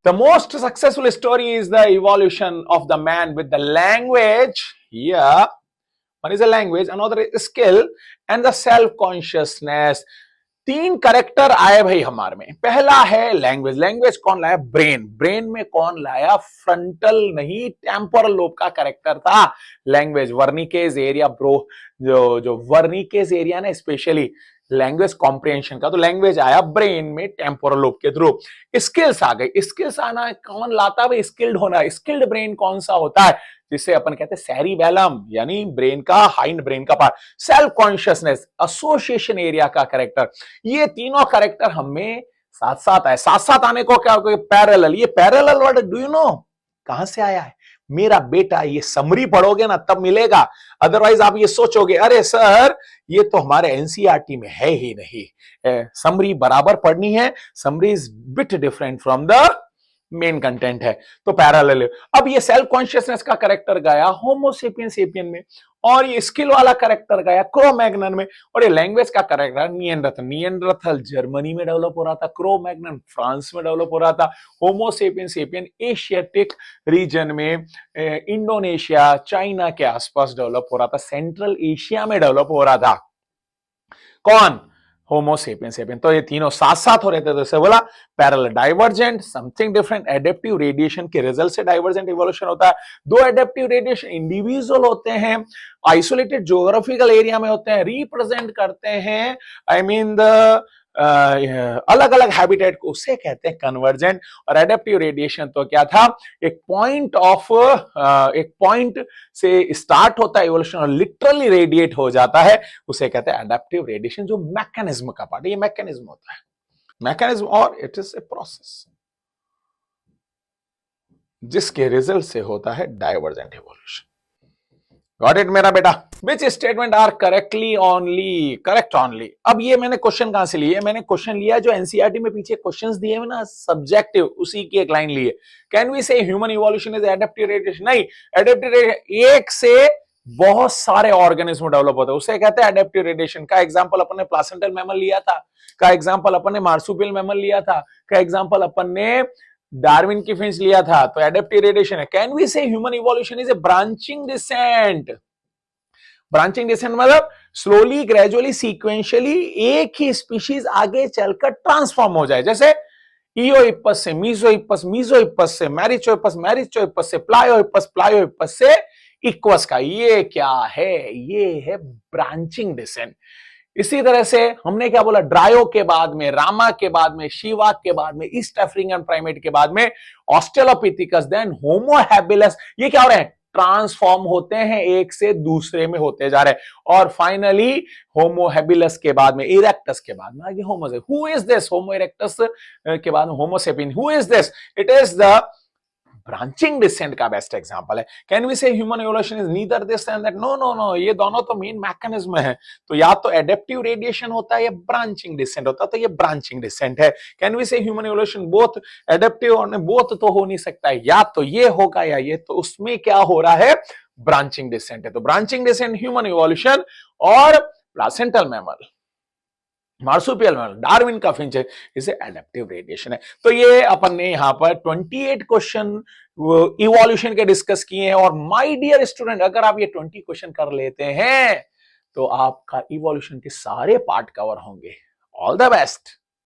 The most successful story is the evolution of the man with the language. Yeah, one is a language, another is skill, and the self consciousness. तीन character आए भाई हमारे में। पहला है language. Language कौन लाया? Brain. Brain में कौन लाया? फ्रंटल नहीं, टेम्पोरल लोब का करेक्टर था लैंग्वेज। वर्निकेज एरिया ब्रो, जो वर्निकेज एरिया ना, स्पेशली लैंग्वेज कॉम्प्रिहेंशन का, तो लैंग्वेज आया ब्रेन में टेम्पोरल लोब के थ्रू। स्किल्स आ गई। स्किल्स आना कौन लाता है भाई? स्किल्ड होना। स्किल्ड ब्रेन कौन सा होता है? जिसे अपन कहते हैं सेरिबेलम, यानी ब्रेन का हाइंड ब्रेन का part. Self consciousness, association area का करेक्टर। ये तीनों करेक्टर हमें साथ साथ आए। साथ साथ आने को क्या? पैरेलल। ये parallel word do you know कहां से आया है मेरा बेटा? ये समरी पढ़ोगे ना तब मिलेगा, अदरवाइज आप ये सोचोगे अरे सर ये तो हमारे एनसीईआरटी में है ही नहीं। समरी बराबर पढ़नी है। Summary is bit different from the main content है, तो पैरेलल। अब ये सेल्फ कॉन्शियसनेस का करेक्टर गया होमोसेपियन सेपियन में, और ये स्किल वाला करेक्टर गया क्रो-मैग्नन में, और ये लैंग्वेज का करेक्टर निएंडरथल। निएंडरथल जर्मनी में डेवलप हो रहा था, क्रो-मैग्नन फ्रांस में डेवलप हो रहा था, होमोसेपियन सेपियन एशियाटिक रीजन में, इंडोनेशिया चाइना के आसपास डेवलप हो रहा था, सेंट्रल एशिया में डेवलप हो रहा था। कौन? Homo sapien sapien. तो ये तीनों साथ साथ हो रहे थे, तो इसे बोला parallel. Divergent something different. Adaptive radiation के रिजल्ट से डाइवर्जेंट इवोल्यूशन होता है। दो एडेप्टिव रेडिएशन इंडिविजुअल होते हैं, आइसोलेटेड ज्योग्राफिकल एरिया में होते हैं, रिप्रेजेंट करते हैं आई मीन द अलग अलग हैबिटेट को, उसे कहते हैं कन्वर्जेंट। और एडेप्टिव रेडिएशन तो क्या था? एक पॉइंट से स्टार्ट होता है इवोल्यूशन और लिटरली रेडिएट हो जाता है, उसे कहते हैं एडेप्टिव रेडिएशन, जो मैकेनिज्म का पार्ट है। ये मैकेनिज्म होता है, मैकेनिज्म, और इट इज ए प्रोसेस जिसके रिजल्ट से होता है डाइवर्जेंट इवोल्यूशन। गॉट इट मेरा बेटा? Which statement are correctly only correct only? अब ये मैंने क्वेश्चन कहां से लिए? मैंने क्वेश्चन लिया जो एनसीईआरटी में पीछे क्वेश्चंस दिए हैं ना, सब्जेक्टिव, उसी की एक लाइन ली है। Can we say human evolution is adaptive radiation? नहीं, एडेप्टिव रेडिएशन एक से बहुत सारे ऑर्गेनिज्म डेवलप होते हैं, उसे कहते हैं एडेप्टिव रेडिएशन। का एग्जांपल अपन ने प्लासेंटल मैमल लिया था, का एग्जांपल अपन ने मार्सुपियल मैमल लिया था, का एग्जांपल अपन ने डार्विन की फिंच लिया था, तो एडेप्टिव रेडिएशन है। Can we say human evolution is a branching descent? Branching descent मतलब स्लोली, ग्रेजुअली, सीक्वेंशियली एक ही स्पीशीज आगे चलकर ट्रांसफॉर्म हो जाए। जैसे इयोइपस से मीजोइपस, मीजोइपस से मैरिचोइपस, मैरिचोइपस से प्लायोइपस, प्लायोइपस से इक्वस का। ये क्या है? ये है ब्रांचिंग डिसेंट। इसी तरह से हमने क्या बोला? ड्रायो के बाद में, रामा के बाद में, शिवा के बाद में, ईस्ट अफ्रीकन प्राइमेट के बाद में ऑस्ट्रेलोपिथिकस, देन होमो हैबिलस। ये क्या हो रहे हैं? ट्रांसफॉर्म होते हैं, एक से दूसरे में होते जा रहे हैं। और फाइनली होमो हैबिलस के बाद में, इरेक्टस के बाद में आगे homo. Who is this? Homo erectus के बाद में homo sapien. Who is this? It is the branching descent का बेस्ट एग्जांपल है। Can we say human evolution is neither this and that? No no no, ये दोनों तो main mechanism है। तो या तो एडेप्टिव रेडिएशन होता है या ब्रांचिंग डिसेंट होता है, तो ये ब्रांचिंग डिसेंट है। Can we say human evolution both adaptive और बोथ तो हो नहीं सकता है, या तो ये होगा या ये, तो उसमें क्या हो रहा है? ब्रांचिंग डिसेंट है। तो ब्रांचिंग डिसेंट, ह्यूमन इवोल्यूशन और placental mammal, marsupial mammal, Darwin का फिंच है, इसे एडेप्टिव रेडिएशन है। तो ये अपन ने यहां पर 28 क्वेश्चन इवोल्यूशन के डिस्कस किए हैं। और माय डियर स्टूडेंट, अगर आप ये 20 क्वेश्चन कर लेते हैं तो आपका इवोल्यूशन के सारे पार्ट कवर होंगे। All the best.